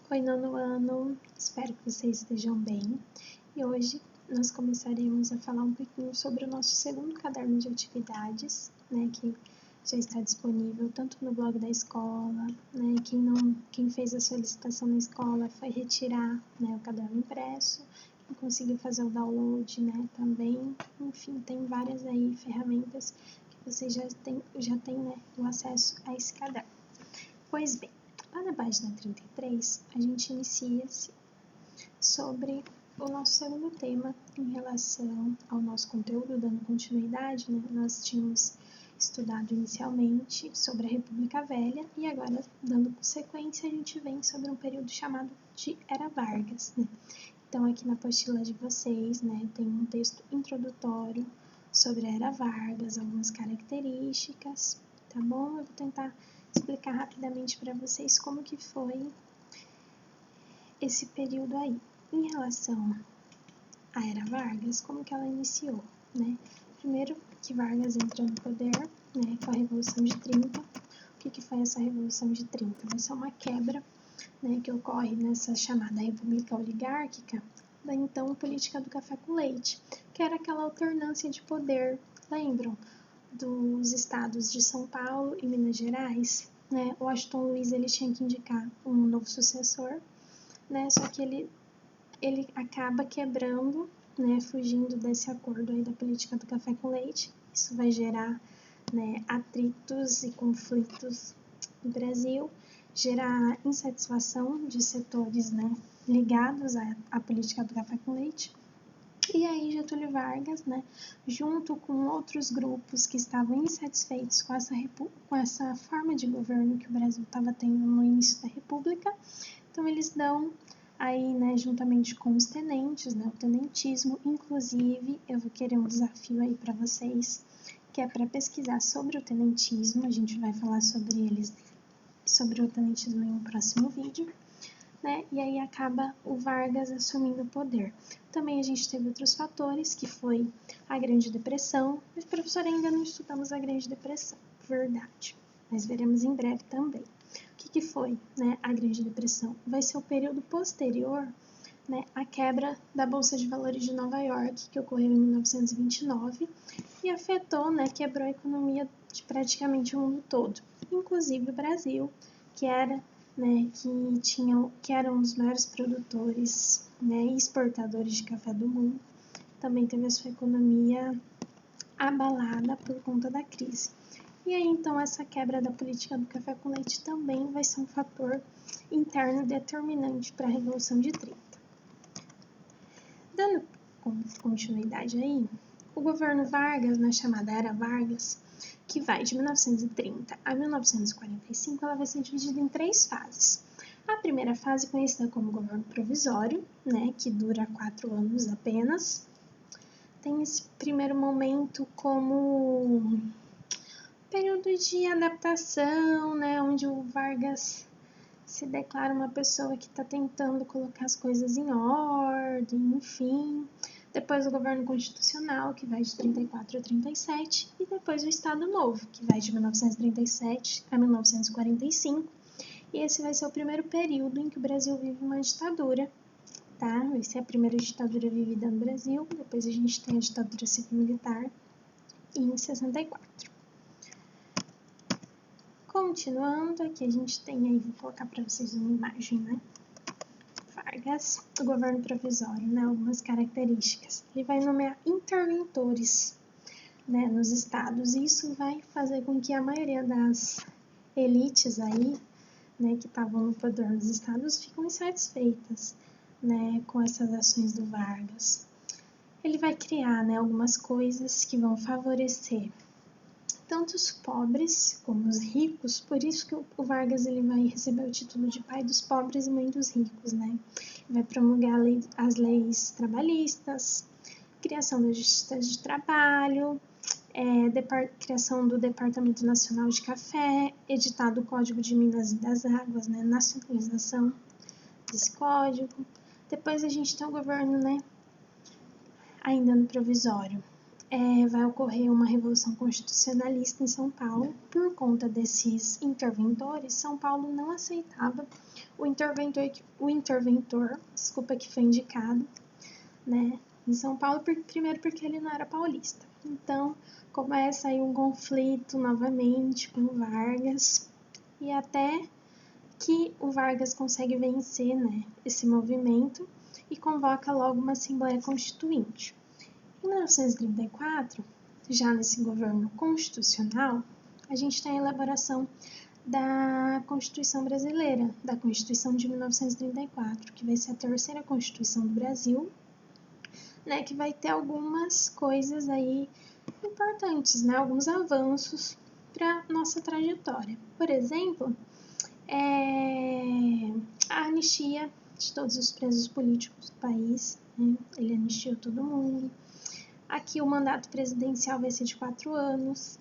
Oi, nono ano, espero que vocês estejam bem. E hoje nós começaremos a falar um pouquinho sobre o nosso segundo caderno de atividades, né, que já está disponível tanto no blog da escola, né, quem fez a solicitação na escola foi retirar, né, o caderno impresso, quem conseguiu fazer o download, né, também, enfim, tem várias aí ferramentas que vocês já têm, né, o acesso a esse caderno. Pois bem, lá na página 33, a gente inicia-se sobre o nosso segundo tema em relação ao nosso conteúdo, dando continuidade, né? Nós tínhamos estudado inicialmente sobre a República Velha e agora, dando sequência, a gente vem sobre um período chamado de Era Vargas, né? Então, aqui na apostila de vocês, né, tem um texto introdutório sobre a Era Vargas, algumas características, tá bom? Eu vou tentar explicar rapidamente para vocês como que foi esse período aí. Em relação à Era Vargas, como que ela iniciou, né? Primeiro que Vargas entrou no poder, né, com a Revolução de 30. O que foi essa Revolução de 30? Vai ser uma quebra, né, que ocorre nessa chamada República Oligárquica, da então política do café com leite, que era aquela alternância de poder, lembram? Dos estados de São Paulo e Minas Gerais, né? O Washington Luiz ele tinha que indicar um novo sucessor, né? Só que ele acaba quebrando, né? Fugindo desse acordo aí da política do café com leite. Isso vai gerar, né, atritos e conflitos no Brasil, gerar insatisfação de setores, né, ligados à política do café com leite. E aí Getúlio Vargas, né, junto com outros grupos que estavam insatisfeitos com essa forma de governo que o Brasil estava tendo no início da República, então eles dão aí, né, juntamente com os tenentes, né, o tenentismo, inclusive eu vou querer um desafio aí para vocês, que é para pesquisar sobre o tenentismo, a gente vai falar sobre o tenentismo em um próximo vídeo. Né? E aí acaba o Vargas assumindo o poder. Também a gente teve outros fatores, que foi a Grande Depressão, mas, professor, ainda não estudamos a Grande Depressão, verdade, mas veremos em breve também. O que foi, né, a Grande Depressão? Vai ser o período posterior, né, à quebra da Bolsa de Valores de Nova York, que ocorreu em 1929, e afetou, né, quebrou a economia de praticamente o mundo todo, inclusive o Brasil, que era, né, que era um dos maiores produtores, né, e exportadores de café do mundo, também teve a sua economia abalada por conta da crise. E aí, então, essa quebra da política do café com leite também vai ser um fator interno determinante para a Revolução de 30. Dando continuidade aí, o governo Vargas, na chamada Era Vargas, que vai de 1930 a 1945, ela vai ser dividida em 3 fases. A primeira fase, conhecida como governo provisório, né, que dura 4 anos apenas, tem esse primeiro momento como período de adaptação, né, onde o Vargas se declara uma pessoa que está tentando colocar as coisas em ordem, enfim. Depois o governo constitucional, que vai de 34 a 37, e depois o Estado Novo, que vai de 1937 a 1945. E esse vai ser o primeiro período em que o Brasil vive uma ditadura, tá? Vai ser a primeira ditadura vivida no Brasil, depois a gente tem a ditadura civil-militar em 64. Continuando, aqui a gente tem aí, vou colocar para vocês uma imagem, né? Vargas, o governo provisório, né? Algumas características. Ele vai nomear interventores, né, nos estados, e isso vai fazer com que a maioria das elites aí, né, que estavam no poder dos estados, ficam insatisfeitas, né, com essas ações do Vargas. Ele vai criar, né, algumas coisas que vão favorecer tanto os pobres como os ricos, por isso que o Vargas ele vai receber o título de pai dos pobres e mãe dos ricos, né? Vai promulgar as leis trabalhistas, criação da Justiça de Trabalho, criação do Departamento Nacional de Café, editado o Código de Minas e das Águas, né? Nacionalização desse código. Depois a gente tem o governo, né? Ainda no provisório. vai ocorrer uma revolução constitucionalista em São Paulo. Por conta desses interventores, São Paulo não aceitava o interventor, que foi indicado, né, em São Paulo, primeiro porque ele não era paulista. Então, começa aí um conflito novamente com o Vargas, e até que o Vargas consegue vencer, né, esse movimento e convoca logo uma Assembleia Constituinte. Em 1934, já nesse governo constitucional, a gente tem a elaboração da Constituição Brasileira, da Constituição de 1934, que vai ser a terceira Constituição do Brasil, né, que vai ter algumas coisas aí importantes, né, alguns avanços para nossa trajetória. Por exemplo, a anistia de todos os presos políticos do país, né, ele anistiou todo mundo. Aqui o mandato presidencial vai ser de 4 anos,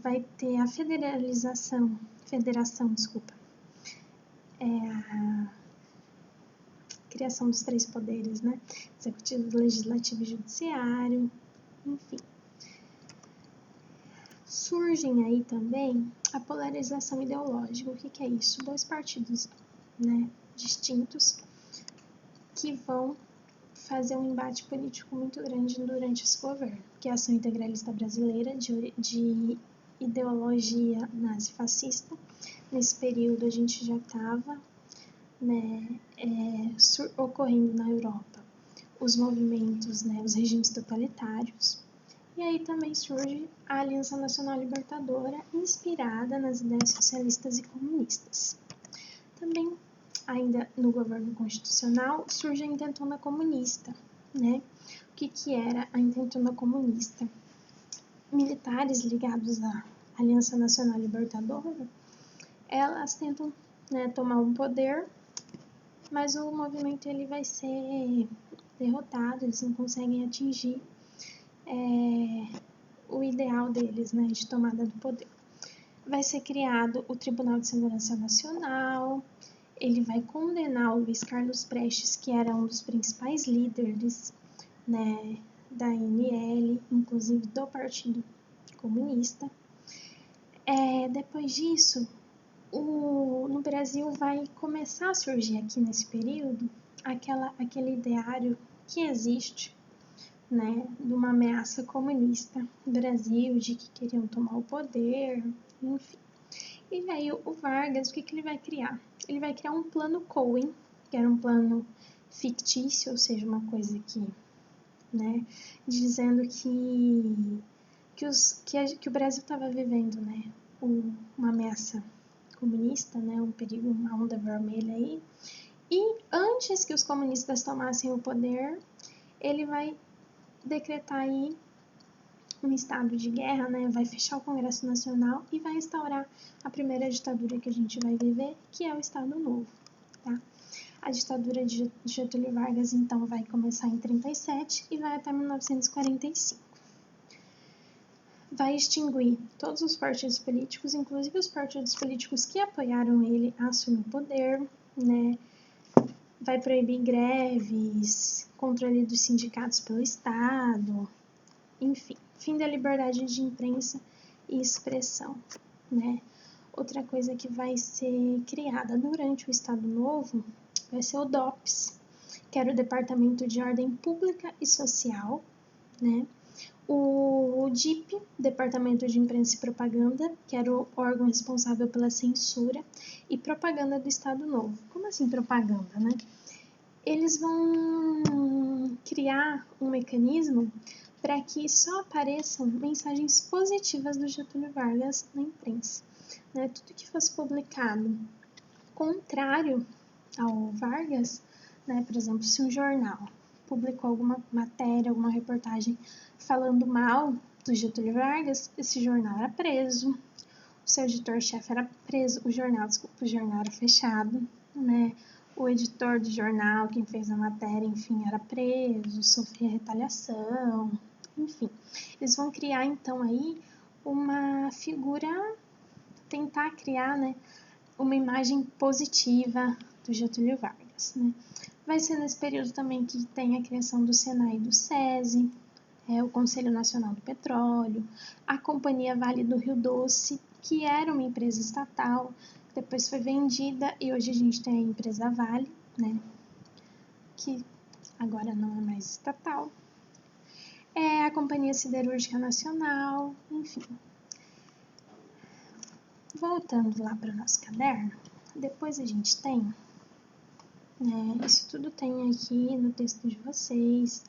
vai ter a federação, a criação dos 3 poderes, né? Executivo, legislativo e judiciário, enfim. Surgem aí também a polarização ideológica. O que é isso? 2 partidos, né, distintos que vão fazer um embate político muito grande durante esse governo, que é a Ação Integralista Brasileira, de ideologia nazi-fascista. Nesse período a gente já estava, né, ocorrendo na Europa os movimentos, né, os regimes totalitários. E aí também surge a Aliança Nacional Libertadora, inspirada nas ideias socialistas e comunistas. Também, ainda no governo constitucional, surge a Intentona Comunista, né? O que era a Intentona Comunista? Militares ligados à Aliança Nacional Libertadora, elas tentam, né, tomar um poder, mas o movimento ele vai ser derrotado, eles não conseguem atingir o ideal deles, né, de tomada do poder. Vai ser criado o Tribunal de Segurança Nacional, ele vai condenar o Luiz Carlos Prestes, que era um dos principais líderes, né, da ANL, inclusive do Partido Comunista. Depois disso, no Brasil vai começar a surgir aqui nesse período aquele ideário que existe, né, de uma ameaça comunista no Brasil, de que queriam tomar o poder, enfim. E aí o Vargas, o que ele vai criar? Ele vai criar um plano Cohen, que era um plano fictício, ou seja, uma coisa que, né, dizendo que o Brasil estava vivendo, né, uma ameaça comunista, né, um perigo, uma onda vermelha aí. E antes que os comunistas tomassem o poder, ele vai decretar aí um estado de guerra, né, vai fechar o Congresso Nacional e vai instaurar a primeira ditadura que a gente vai viver, que é o Estado Novo, tá? A ditadura de Getúlio Vargas, então, vai começar em 1937 e vai até 1945. Vai extinguir todos os partidos políticos, inclusive os partidos políticos que apoiaram ele a assumir o poder, né? Vai proibir greves, controle dos sindicatos pelo Estado, enfim, fim da liberdade de imprensa e expressão, né? Outra coisa que vai ser criada durante o Estado Novo vai ser o DOPS, que era o Departamento de Ordem Pública e Social, né? O DIP, Departamento de Imprensa e Propaganda, que era o órgão responsável pela censura e propaganda do Estado Novo. Como assim propaganda, né? Eles vão criar um mecanismo para que só apareçam mensagens positivas do Getúlio Vargas na imprensa, né? Tudo que fosse publicado contrário ao Vargas, né? Por exemplo, se um jornal publicou alguma matéria, alguma reportagem falando mal do Getúlio Vargas, esse jornal era preso, o seu editor-chefe era preso, o jornal era fechado, né? O editor do jornal, quem fez a matéria, enfim, era preso, sofria retaliação, enfim. Eles vão criar, então, aí uma figura, tentar criar, né, uma imagem positiva do Getúlio Vargas, né. Vai ser nesse período também que tem a criação do Senai e do SESI, o Conselho Nacional do Petróleo, a Companhia Vale do Rio Doce, que era uma empresa estatal, depois foi vendida e hoje a gente tem a empresa Vale, né, que agora não é mais estatal. A Companhia Siderúrgica Nacional, enfim. Voltando lá para o nosso caderno, depois a gente tem, né, isso tudo tem aqui no texto de vocês,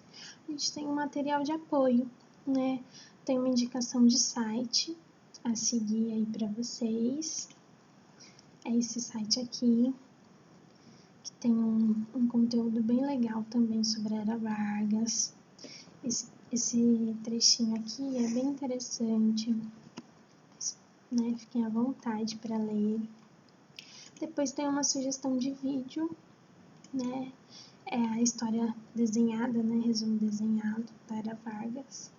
a gente tem um material de apoio, né, tem uma indicação de site a seguir aí para vocês, é esse site aqui, que tem um conteúdo bem legal também sobre a Era Vargas. Esse trechinho aqui é bem interessante, né? Fiquem à vontade para ler. Depois tem uma sugestão de vídeo, né? É a história desenhada, né? Resumo desenhado da Era Vargas.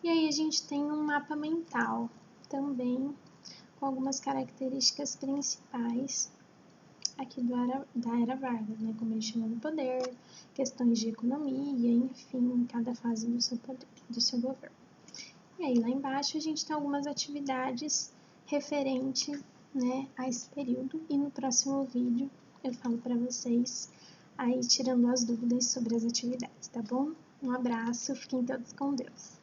E aí a gente tem um mapa mental também, com algumas características principais aqui da Era Vargas, né? Como ele chama do poder, questões de economia, enfim, cada fase do seu poder, do seu governo. E aí lá embaixo a gente tem algumas atividades referente, né, a esse período, e no próximo vídeo eu falo para vocês aí tirando as dúvidas sobre as atividades, tá bom? Um abraço, fiquem todos com Deus.